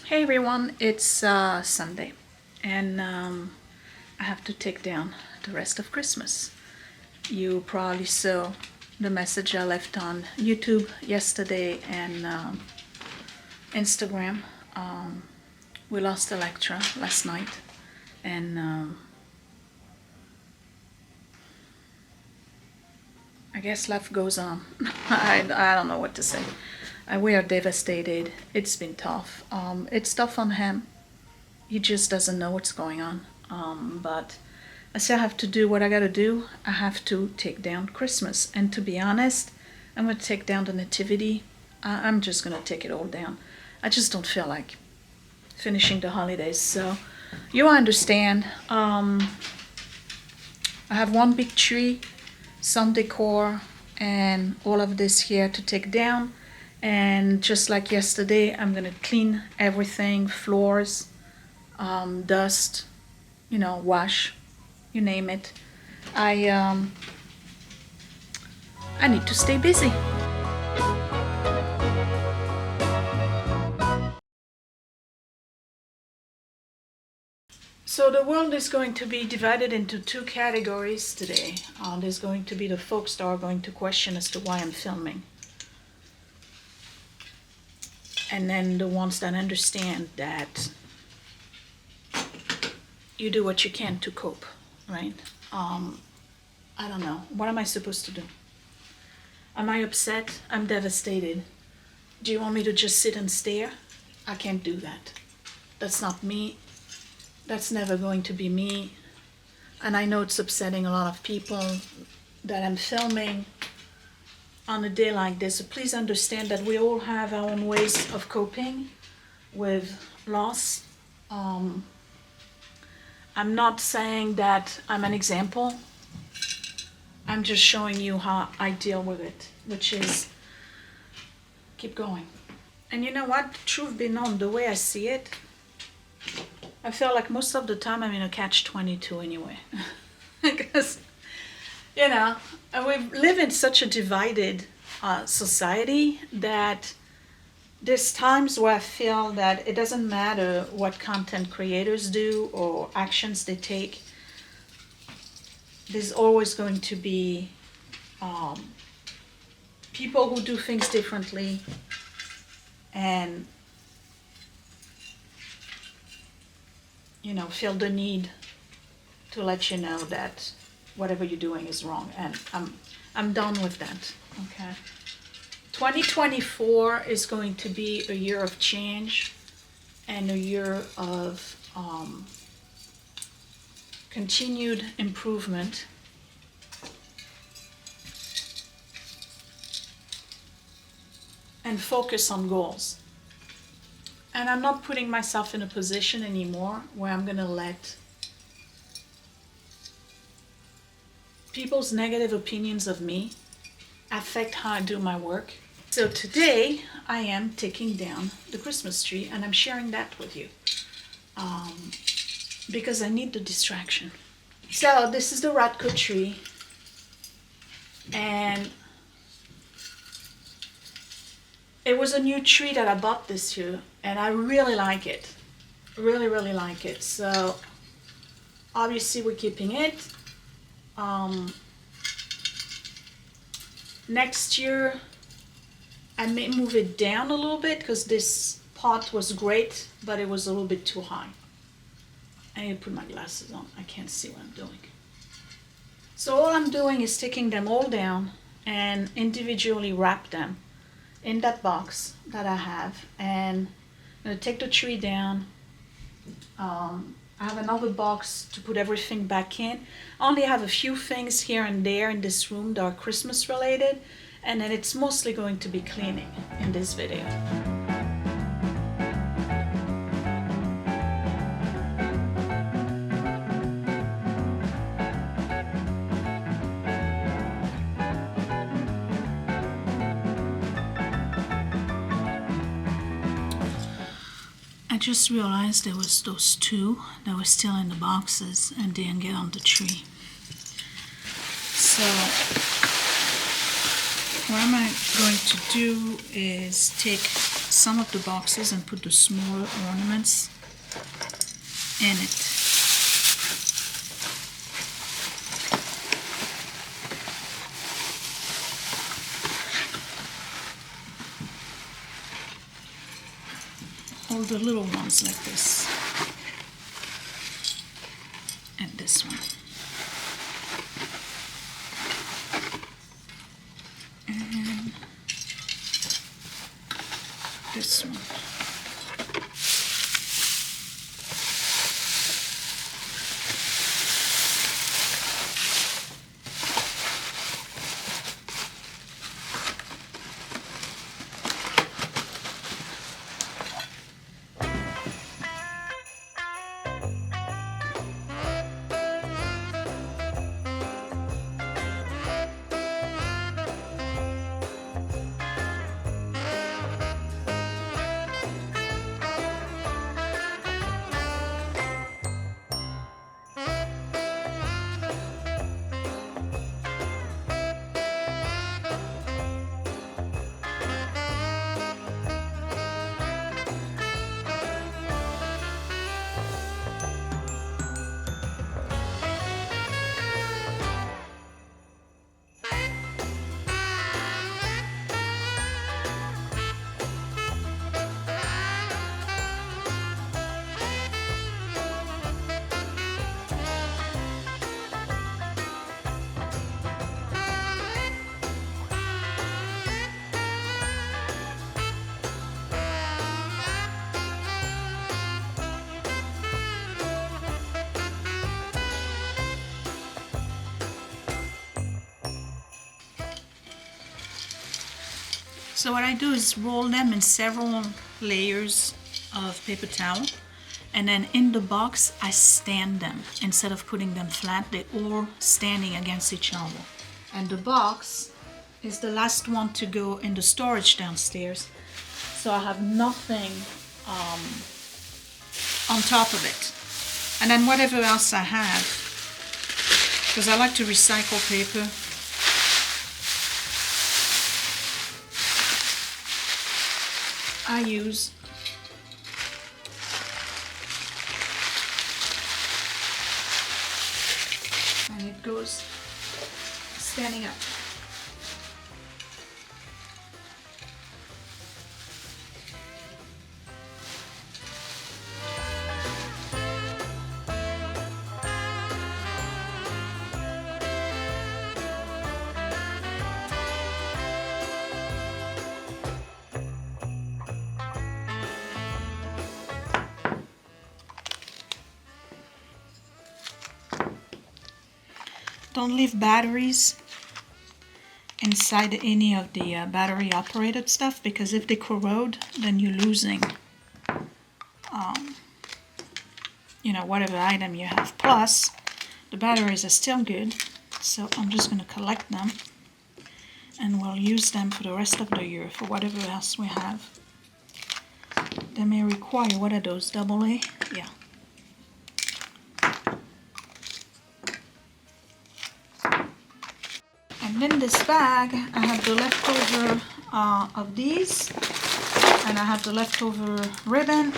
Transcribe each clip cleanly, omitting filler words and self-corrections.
Hey everyone, it's Sunday, and I have to take down the rest of Christmas. You probably saw the message I left on YouTube yesterday and Instagram. We lost Electra last night, and I guess life goes on. I don't know what to say. We are devastated. It's been tough. It's tough on him. He just doesn't know what's going on. But I still have to do what I gotta do. I have to take down Christmas. And to be honest, I'm gonna take down the Nativity. I'm just gonna take it all down. I just don't feel like finishing the holidays. So you understand. I have one big tree, some decor, and all of this here to take down. And just like yesterday, I'm gonna clean everything, floors, dust, wash, you name it. I need to stay busy. So the world is going to be divided into two categories today. There's going to be the folks that are going to question as to why I'm filming. And then the ones that understand that you do what you can to cope, right? I don't know. What am I supposed to do? Am I upset? I'm devastated. Do you want me to just sit and stare? I can't do that. That's not me. That's never going to be me. And I know it's upsetting a lot of people that I'm filming on a day like this. So please understand that we all have our own ways of coping with loss. I'm not saying that I'm an example. I'm just showing you how I deal with it, which is keep going. And you know what? Truth be known, the way I see it, I feel like most of the time I'm in a catch-22 anyway. Because, we live in such a divided society that there's times where I feel that it doesn't matter what content creators do or actions they take. There's always going to be people who do things differently, and feel the need to let you know that whatever you're doing is wrong, and I'm done with that. Okay. 2024 is going to be a year of change and a year of continued improvement. And focus on goals. And I'm not putting myself in a position anymore where I'm gonna let people's negative opinions of me affect how I do my work. So today I am taking down the Christmas tree, and I'm sharing that with you because I need the distraction. So this is the Radko tree, and it was a new tree that I bought this year, and I really like it. Really, really like it. So obviously we're keeping it. Next year I may move it down a little bit because this pot was great, but it was a little bit too high. I need to put my glasses on. I can't see what I'm doing. So all I'm doing is taking them all down and individually wrap them in that box that I have. And I'm going to take the tree down. I have another box to put everything back in. I only have a few things here and there in this room that are Christmas related. And then it's mostly going to be cleaning in this video. I just realized there was those two that were still in the boxes and didn't get on the tree. So what I'm going to do is take some of the boxes and put the smaller ornaments in it. All the little ones like this, and this one, and this one. So what I do is roll them in several layers of paper towel, and then in the box I stand them. Instead of putting them flat, they're all standing against each other. And the box is the last one to go in the storage downstairs, so I have nothing on top of it. And then whatever else I have, because I like to recycle paper, I use and it goes standing up. Don't leave batteries inside any of the battery operated stuff, because if they corrode, then you're losing you know, whatever item you have. Plus the batteries are still good, so I'm just going to collect them and we'll use them for the rest of the year for whatever else we have. They may require, what are those, AA? Yeah. And in this bag, I have the leftover of these, and I have the leftover ribbon.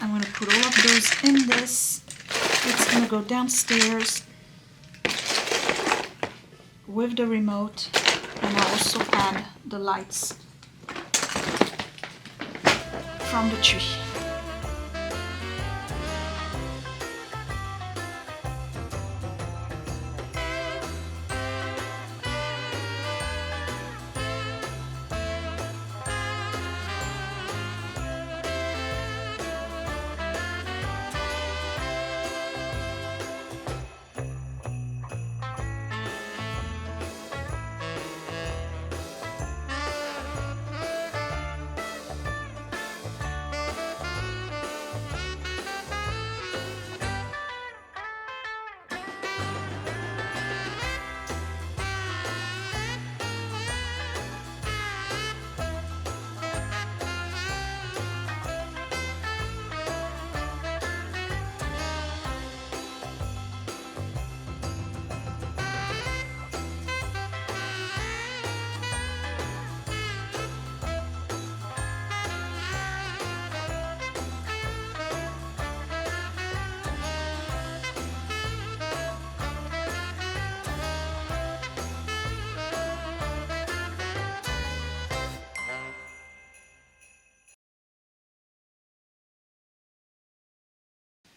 I'm going to put all of those in this. It's going to go downstairs with the remote, and I also add the lights from the tree.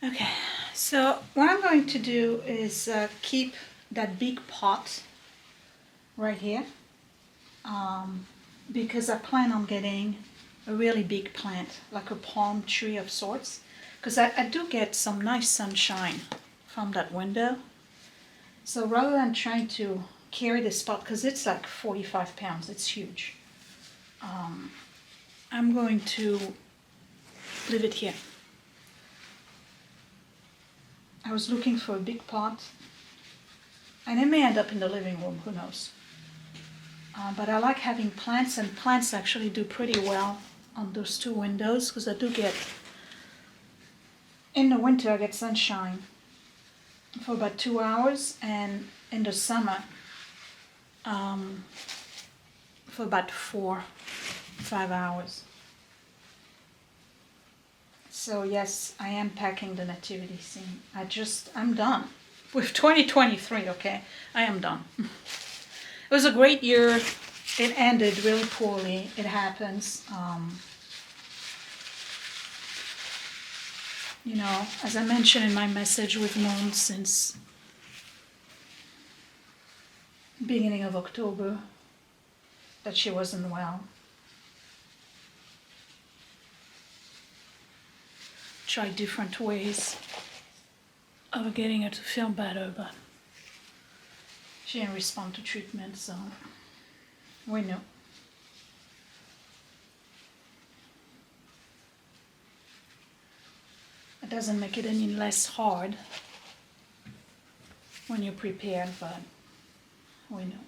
Okay, so what I'm going to do is keep that big pot right here, because I plan on getting a really big plant, like a palm tree of sorts, because I do get some nice sunshine from that window. So rather than trying to carry this pot, because it's like 45 pounds, it's huge, I'm going to leave it here. I was looking for a big pot, and it may end up in the living room, who knows. But I like having plants, and plants actually do pretty well on those two windows, because I do get, in the winter I get sunshine for about 2 hours, and in the summer for about 4-5 hours. So yes, I am packing the nativity scene. I'm done with 2023, okay? I am done. It was a great year. It ended really poorly. It happens. You know, as I mentioned in my message, we've known since beginning of October that she wasn't well. Tried different ways of getting her to feel better, but she didn't respond to treatment, so we knew. It doesn't make it any less hard when you're prepared, but we knew.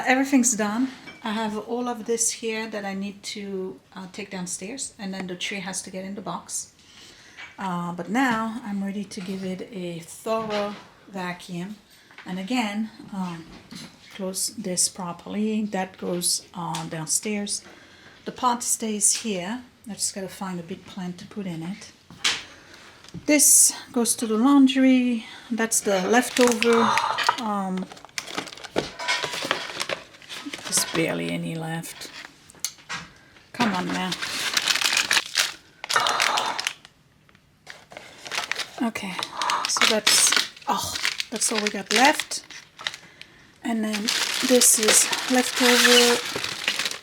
Everything's done. I have all of this here that I need to take downstairs, and then the tree has to get in the box. But now I'm ready to give it a thorough vacuum. And again, close this properly. That goes downstairs. The pot stays here. I just gotta find a big plant to put in it. This goes to the laundry. That's the leftover. There's barely any left. Come on now. Okay, so that's all we got left. And then this is leftover.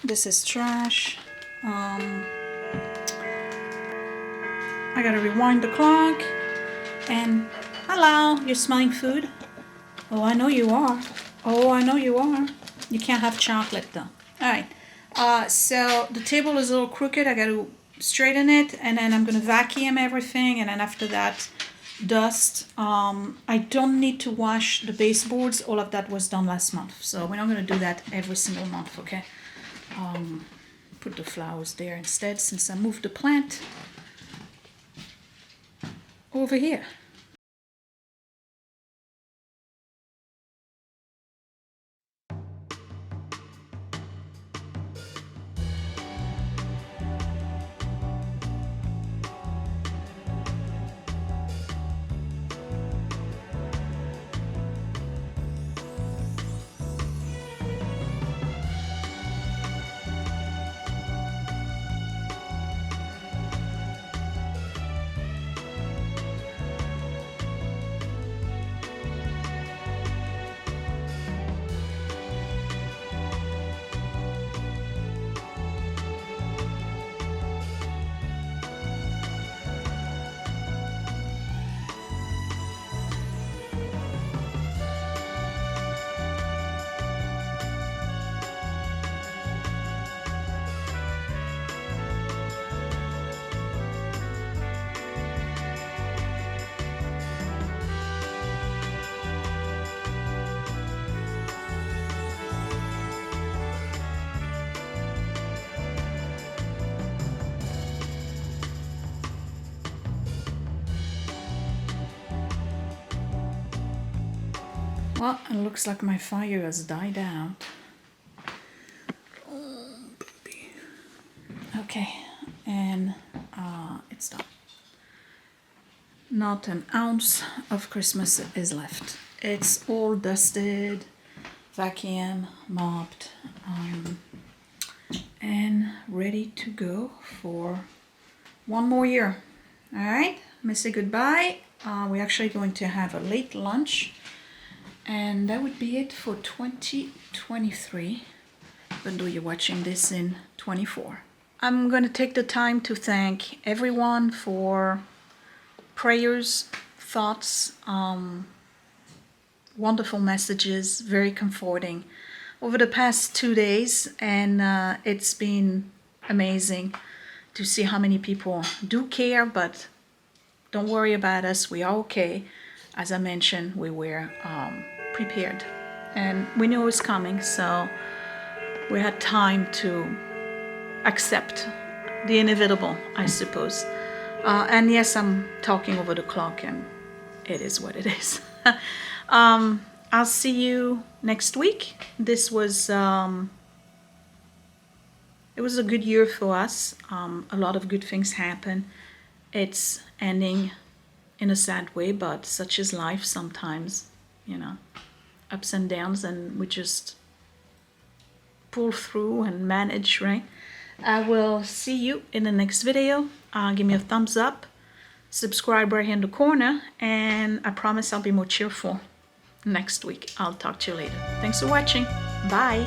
This is trash. I gotta rewind the clock. And hello, you're smelling food? Oh, I know you are. Oh, I know you are. You can't have chocolate though. Alright, so the table is a little crooked. I gotta straighten it, and then I'm gonna vacuum everything, and then after that, dust. I don't need to wash the baseboards. All of that was done last month, so we're not gonna do that every single month, okay? Put the flowers there instead, since I moved the plant over here. Well, it looks like my fire has died out. Oh, baby. Okay, and it's done. Not an ounce of Christmas is left. It's all dusted, vacuumed, mopped, and ready to go for one more year. All right, let me say goodbye. We're actually going to have a late lunch, and that would be it for 2023, even though you're watching this in 24. I'm going to take the time to thank everyone for prayers, thoughts, wonderful messages, very comforting over the past 2 days, and it's been amazing to see how many people do care, but don't worry about us, we are okay. As I mentioned, we were prepared, and we knew it was coming, so we had time to accept the inevitable, I suppose. And yes, I'm talking over the clock, and it is what it is. I'll see you next week. This was it was a good year for us. A lot of good things happen. It's ending in a sad way, but such is life sometimes, you know, ups and downs, and we just pull through and manage, right? I will see you in the next video. Give me a thumbs up, subscribe right here in the corner, and I promise I'll be more cheerful next week. I'll talk to you later. Thanks for watching. Bye.